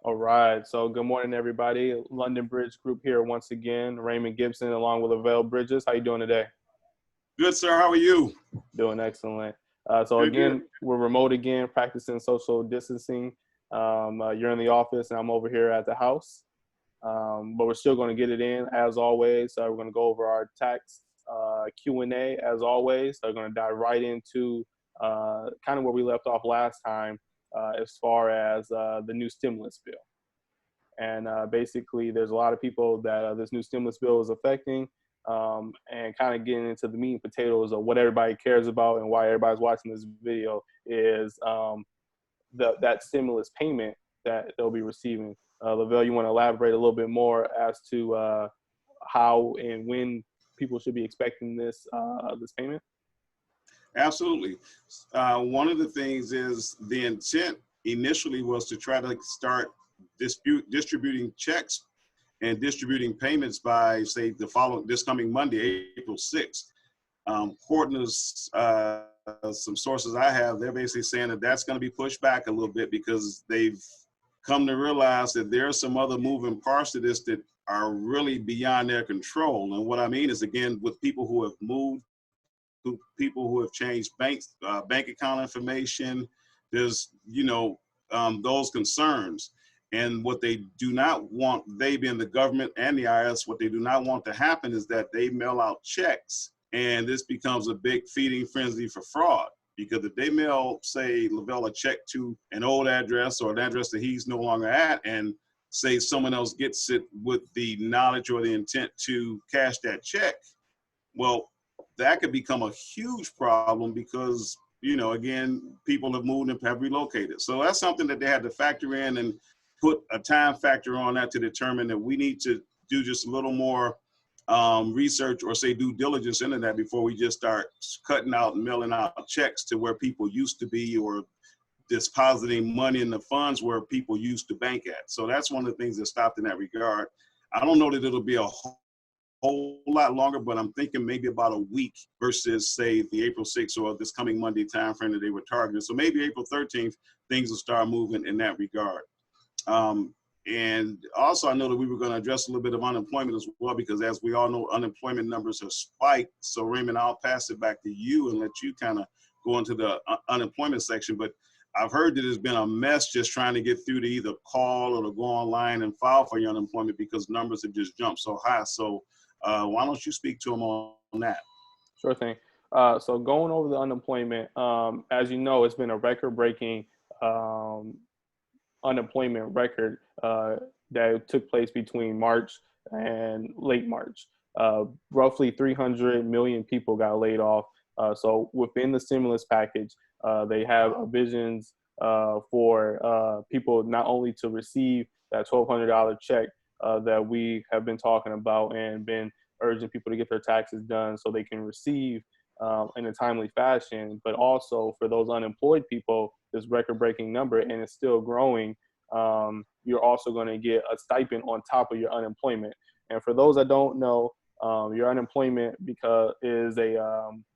All right. So good morning, everybody. London Bridge Group here once again. Raymond Gibson along with Lavelle Bridges. How you doing today? Good, sir. How are you? Doing excellent. So Good, good. again, we're remote again, practicing social distancing. You're in the office and I'm over here at the house. But we're still going to get it in as always. We're going to go over our tax Q&A as always. So we're going to dive right into kind of where we left off last time as far as the new stimulus bill. And basically, there's a lot of people that this new stimulus bill is affecting, and kind of getting into the meat and potatoes of what everybody cares about and why everybody's watching this video is that stimulus payment that they'll be receiving. Lavelle, you want to elaborate a little bit more as to how and when people should be expecting this payment? Absolutely. One of the things is the intent initially was to try to start distributing checks and distributing payments by, say, this coming Monday, April 6th. According to some sources I have, they're basically saying that that's going to be pushed back a little bit because they've come to realize that there are some other moving parts to this that are really beyond their control. And what I mean is, again, with people who have moved, people who have changed bank account information, there's, those concerns. And what they do not want, they being the government and the IRS, what they do not want to happen is that they mail out checks and this becomes a big feeding frenzy for fraud. Because if they mail, say, Lavelle a check to an old address or an address that he's no longer at, and say someone else gets it with the knowledge or the intent to cash that check, well, that could become a huge problem because, again, people have moved and have relocated. So that's something that they had to factor in and put a time factor on that to determine that we need to do just a little more research or say due diligence into that before we just start cutting out and mailing out checks to where people used to be or depositing money in the funds where people used to bank at. So that's one of the things that stopped in that regard. I don't know that it'll be a whole lot longer, but I'm thinking maybe about a week versus, say, the April 6th or this coming Monday timeframe that they were targeting. So maybe April 13th, things will start moving in that regard. And also, I know that we were going to address a little bit of unemployment as well, because as we all know, unemployment numbers have spiked. So Raymond, I'll pass it back to you and let you kind of go into the unemployment section. But I've heard that it's been a mess just trying to get through to either call or to go online and file for your unemployment because numbers have just jumped so high. So why don't you speak to them on that? Sure thing. So going over the unemployment, as you know, it's been a record-breaking unemployment record that took place between March and late March. Roughly 300 million people got laid off. So within the stimulus package, they have provisions for people not only to receive that $1,200 check that we have been talking about and been urging people to get their taxes done so they can receive in a timely fashion, but also for those unemployed people, this record-breaking number, and it's still growing, you're also going to get a stipend on top of your unemployment. And for those that don't know, your unemployment is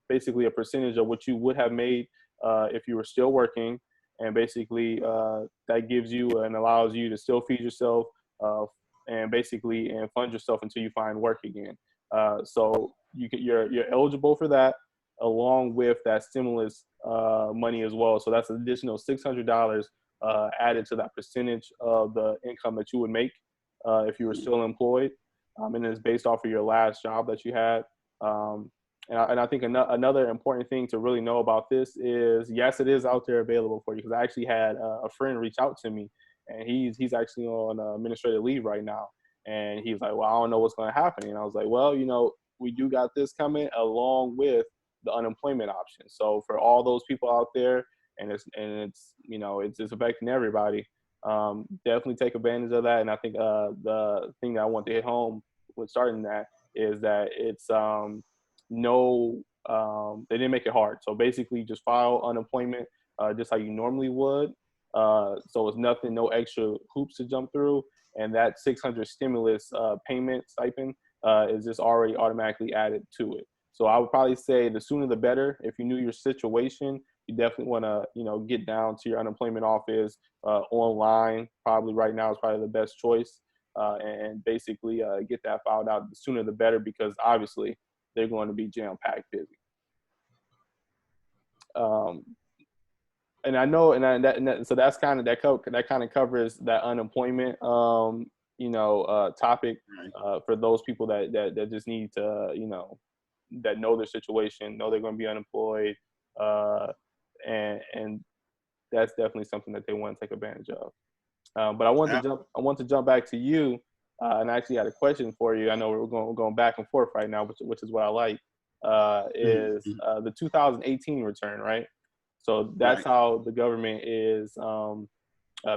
basically a percentage of what you would have made if you were still working, and basically that gives you and allows you to still feed yourself and fund yourself until you find work again. So you're eligible for that, along with that stimulus money as well. So that's an additional $600 added to that percentage of the income that you would make if you were still employed. And it's based off of your last job that you had. And I think another important thing to really know about this is, yes, it is out there available for you. Because I actually had a friend reach out to me, and he's actually on administrative leave right now. And he's like, well, I don't know what's going to happen. And I was like, well, we do got this coming along with the unemployment option. So for all those people out there, and it's affecting everybody, definitely take advantage of that. And I think the thing that I want to hit home with starting that is that it's they didn't make it hard. So basically just file unemployment just how you normally would. So it's nothing, no extra hoops to jump through. And that 600 stimulus payment stipend is just already automatically added to it. So I would probably say the sooner the better. If you knew your situation, you definitely want to, get down to your unemployment office online. Probably right now is probably the best choice, and basically get that filed out. The sooner the better, because obviously they're going to be jam-packed busy. And I know, so that's kind of that kind of covers that unemployment, topic for those people that just need to, that know their situation, know they're going to be unemployed, and that's definitely something that they want to take advantage of. But I want to jump back to you, and I actually had a question for you. I know we're going back and forth right now, which is what I like. Is the 2018 return, right? So that's how the government is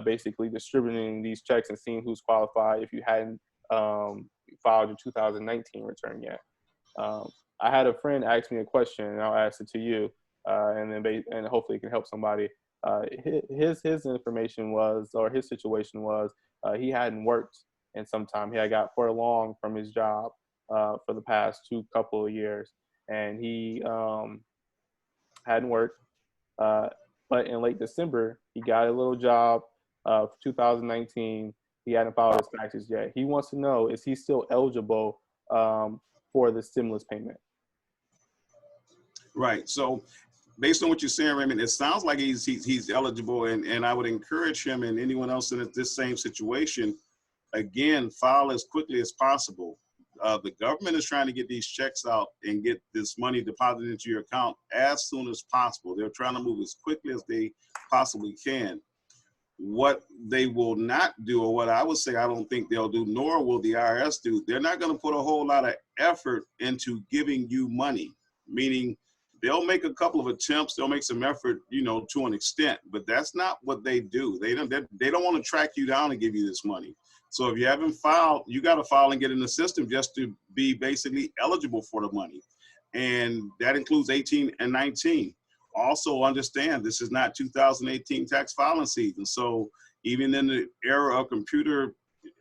basically distributing these checks and seeing who's qualified if you hadn't filed your 2019 return yet. I had a friend ask me a question, and I'll ask it to you, and hopefully it can help somebody. His information was, or his situation was, he hadn't worked in some time. He had got furloughed from his job for the past couple of years, and he hadn't worked. But in late December, he got a little job for 2019. He hadn't filed his taxes yet. He wants to know, is he still eligible for the stimulus payment? Right. So based on what you're saying, Raymond, it sounds like he's eligible, and I would encourage him and anyone else in this same situation, again, file as quickly as possible. The government is trying to get these checks out and get this money deposited into your account as soon as possible. They're trying to move as quickly as they possibly can. What they will not do, or what I would say I don't think they'll do, nor will the IRS do, they're not going to put a whole lot of effort into giving you money, meaning they'll make a couple of attempts, they'll make some effort, to an extent, but that's not what they do. They don't want to track you down and give you this money. So if you haven't filed, you got to file and get in the system just to be basically eligible for the money. And that includes 18 and 19. Also understand, this is not 2018 tax filing season. So even in the era of computer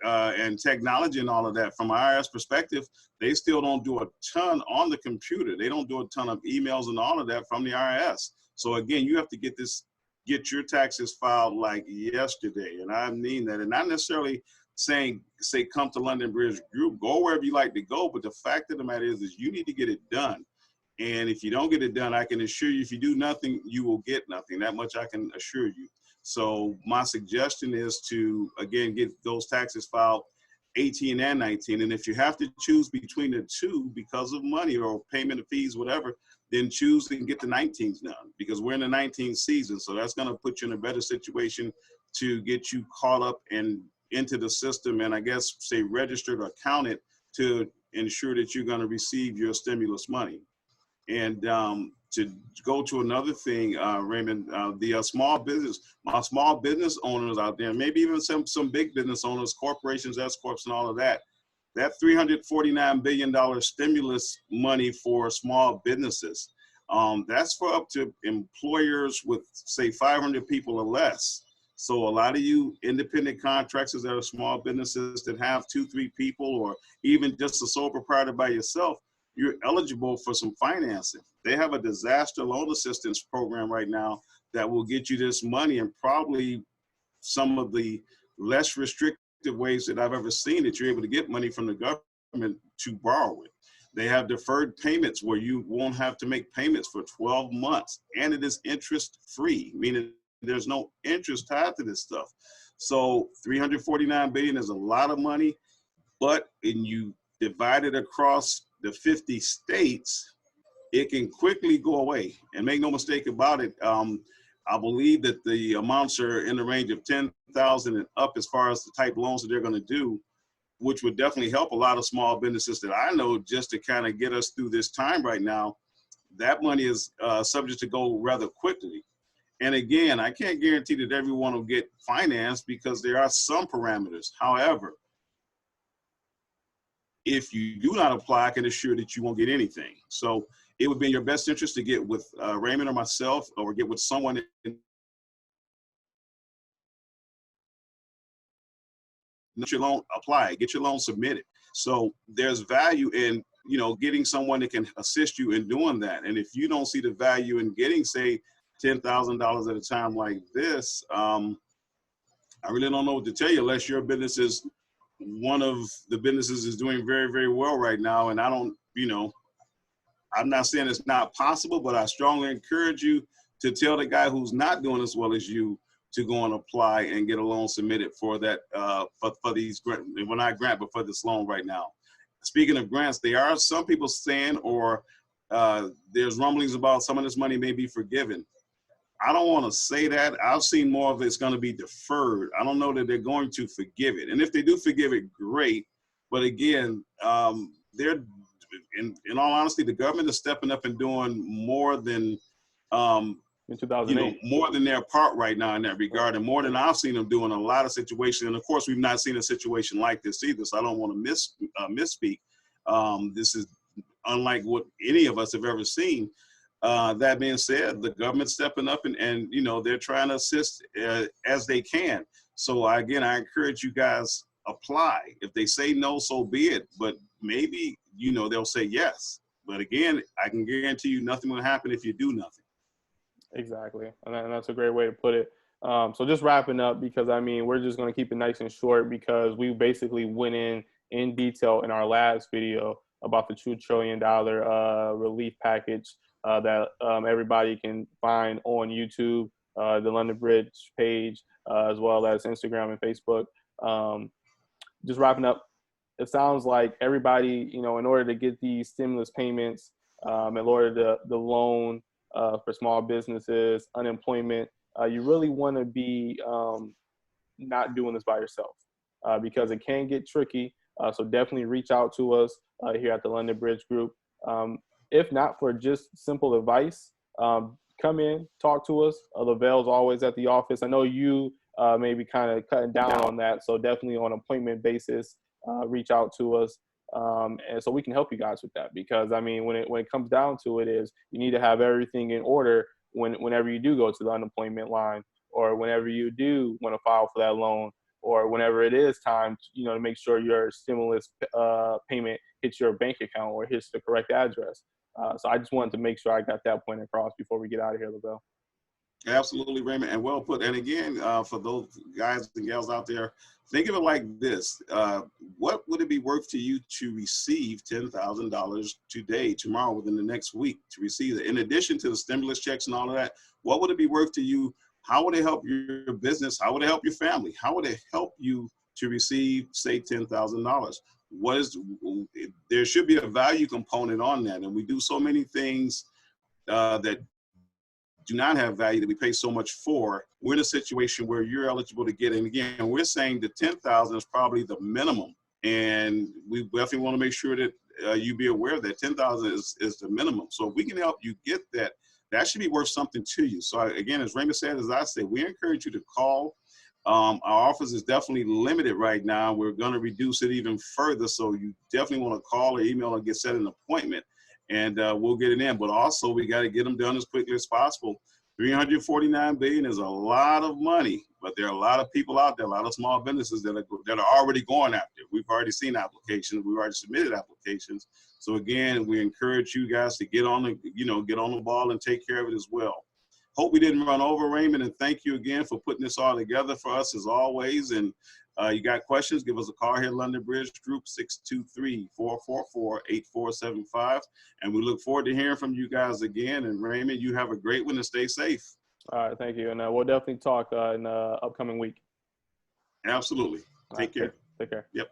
and technology and all of that, from an IRS perspective, they still don't do a ton on the computer. They don't do a ton of emails and all of that from the IRS. So again, you have to get your taxes filed like yesterday. And I mean that, and not necessarily say come to London Bridge Group, go wherever you like to go. But the fact of the matter is you need to get it done. And if you don't get it done, I can assure you, if you do nothing, you will get nothing. That much I can assure you. So my suggestion is to, again, get those taxes filed 18 and 19. And if you have to choose between the two because of money or payment of fees, whatever, then choose and get the 19s done, because we're in the 19th season. So that's going to put you in a better situation to get you caught up and into the system, and I guess say registered or counted to ensure that you're going to receive your stimulus money. And to go to another thing, Raymond, the small business owners out there, maybe even some big business owners, corporations, S corps, and all of that. That $349 billion stimulus money for small businesses, that's for up to employers with, say, 500 people or less. So a lot of you independent contractors that are small businesses that have 2-3 people, or even just a sole proprietor by yourself, you're eligible for some financing. They have a disaster loan assistance program right now that will get you this money, and probably some of the less restrictive ways that I've ever seen that you're able to get money from the government to borrow it. They have deferred payments where you won't have to make payments for 12 months, and it is interest free, meaning there's no interest tied to this stuff. So $349 billion is a lot of money, but when you divide it across the 50 states, it can quickly go away. And make no mistake about it, I believe that the amounts are in the range of 10,000 and up as far as the type loans that they're going to do, which would definitely help a lot of small businesses that I know, just to kind of get us through this time right now. That money is subject to go rather quickly. And again, I can't guarantee that everyone will get financed because there are some parameters. However, if you do not apply, I can assure that you won't get anything. So it would be in your best interest to get with Raymond or myself, or get with someone in your loan, apply, get your loan submitted. So there's value in, getting someone that can assist you in doing that. And if you don't see the value in getting, say, $10,000 at a time like this, I really don't know what to tell you unless your business is one of the businesses is doing very, very well right now. And I don't, I'm not saying it's not possible, but I strongly encourage you to tell the guy who's not doing as well as you to go and apply and get a loan submitted for that, for these grant, well, not grant, but for this loan right now. Speaking of grants, there are some people saying, or there's rumblings about some of this money may be forgiven. I don't want to say that. I've seen more of it's going to be deferred. I don't know that they're going to forgive it. And if they do forgive it, great. But again, they're, in all honesty, the government is stepping up and doing more than, in 2008, more than their part right now in that regard, and more than I've seen them do in a lot of situations. And of course, we've not seen a situation like this either. So I don't want to misspeak. This is unlike what any of us have ever seen. That being said, the government's stepping up and they're trying to assist as they can. So again, I encourage you guys, apply. If they say no, so be it. But maybe, they'll say yes. But again, I can guarantee you nothing will happen if you do nothing. Exactly. And that's a great way to put it. So just wrapping up, because we're just going to keep it nice and short, because we basically went in detail in our last video about the $2 trillion relief package that everybody can find on YouTube, the London Bridge page, as well as Instagram and Facebook. Just wrapping up, it sounds like everybody, in order to get these stimulus payments, in order to the loan for small businesses, unemployment, you really want to be not doing this by yourself, because it can get tricky. So definitely reach out to us here at the London Bridge Group. If not for just simple advice, come in, talk to us. Lavelle's always at the office. I know you may be kind of cutting down on that, so definitely on an appointment basis, reach out to us. And so we can help you guys with that, because when it comes down to it, is you need to have everything in order whenever you do go to the unemployment line, or whenever you do want to file for that loan, or whenever it is time to make sure your stimulus payment hits your bank account or hits the correct address. So I just wanted to make sure I got that point across before we get out of here, Lavelle. Absolutely, Raymond, and well put. And again, for those guys and gals out there, think of it like this. What would it be worth to you to receive $10,000 today, tomorrow, within the next week, to receive it? In addition to the stimulus checks and all of that, what would it be worth to you? How would it help your business? How would it help your family? How would it help you to receive, say, $10,000? There should be a value component on that. And we do so many things that do not have value that we pay so much for. We're in a situation where you're eligible to get it. And again, we're saying the 10,000 is probably the minimum. And we definitely want to make sure that you be aware that 10,000 is the minimum. So if we can help you get that, that should be worth something to you. So again, as Raymond said, as I said, we encourage you to call. Our office is definitely limited right now. We're going to reduce it even further. So you definitely want to call or email or get set an appointment, and we'll get it in. But also, we got to get them done as quickly as possible. $349 billion is a lot of money, but there are a lot of people out there, a lot of small businesses that are already going after it. We've already seen applications. We've already submitted applications. So again, we encourage you guys to get on the ball and take care of it as well. Hope we didn't run over, Raymond, and thank you again for putting this all together for us as always. And you got questions, give us a call here at London Bridge Group, 623-444-8475. And we look forward to hearing from you guys again. And Raymond, you have a great one and stay safe. All right, thank you. And we'll definitely talk in the upcoming week. Absolutely. Take care. Take care. Yep.